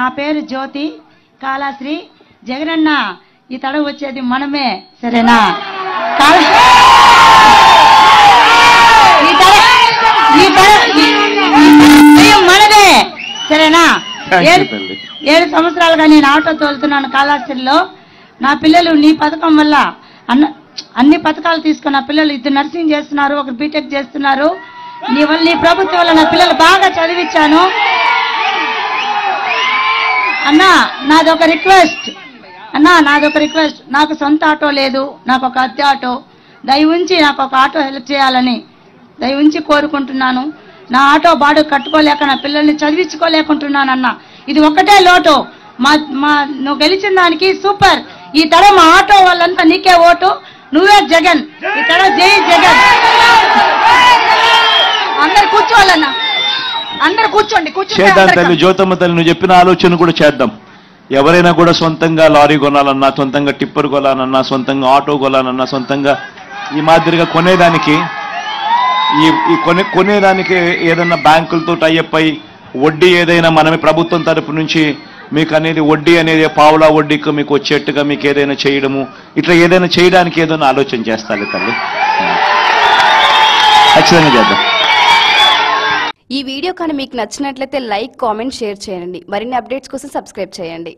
నా పేరు జ్యోతి కాళాశ్రీ. జగనన్న ఈ తడవ వచ్చేది మనమే, సరేనా? మనదే, సరేనా? 7 సంవత్సరాలుగా నేను ఆటో తోలుతున్నాను కాళాశ్రీలో. నా పిల్లలు నీ పథకం వల్ల అన్ని పథకాలు తీసుకున్న పిల్లలు 2 నర్సింగ్ చేస్తున్నారు, 1 బీటెక్ చేస్తున్నారు. నీ వల్ల, నీ ప్రభుత్వం వల్ల నా పిల్లలు బాగా చదివించాను. అన్నా నాదొక రిక్వెస్ట్, నాకు సొంత ఆటో లేదు, నాకు ఒక అద్దె ఆటో. దయవుంచి నాకు ఒక ఆటో హెల్ప్ చేయాలని దయవుంచి కోరుకుంటున్నాను. నా ఆటో బాడు కట్టుకోలేక నా పిల్లల్ని చదివించుకోలేకుంటున్నాను అన్న. ఇది ఒక్కటే లోటు. నువ్వు గెలిచిన దానికి సూపర్. ఈ తర మా ఆటో వాళ్ళంతా నీకే ఓటు, నువ్వే జగన్. ఈ తర జై జగన్. అందరు కూర్చోవాలన్నా, అందరు కూర్చోండి. తల్లి జ్యోతమ్మ తల్లి, నువ్వు చెప్పిన ఆలోచన కూడా చేద్దాం. ఎవరైనా కూడా సొంతంగా లారీ కొనాలన్నా, సొంతంగా టిప్పర్ కొనాలన్నా, సొంతంగా ఆటో కొనాలన్నా, సొంతంగా ఈ మాదిరిగా కొనేదానికి కొనేదానికి ఏదన్నా బ్యాంకులతో టైఅప్ అయి వడ్డీ ఏదైనా మనమే ప్రభుత్వం తరపు నుంచి మీకు అనేది వడ్డీ అనేది పావులా వడ్డీకి మీకు వచ్చేట్టుగా మీకు ఏదైనా చేయడము, ఇట్లా ఏదైనా చేయడానికి ఏదైనా ఆలోచన చేస్తాలి తల్లి. ఖచ్చితంగా చేద్దాం. ఈ వీడియో కానీ మీకు నచ్చినట్లయితే లైక్, కామెంట్, షేర్ చేయండి. మరిన్ని అప్డేట్స్ కోసం సబ్స్క్రైబ్ చేయండి.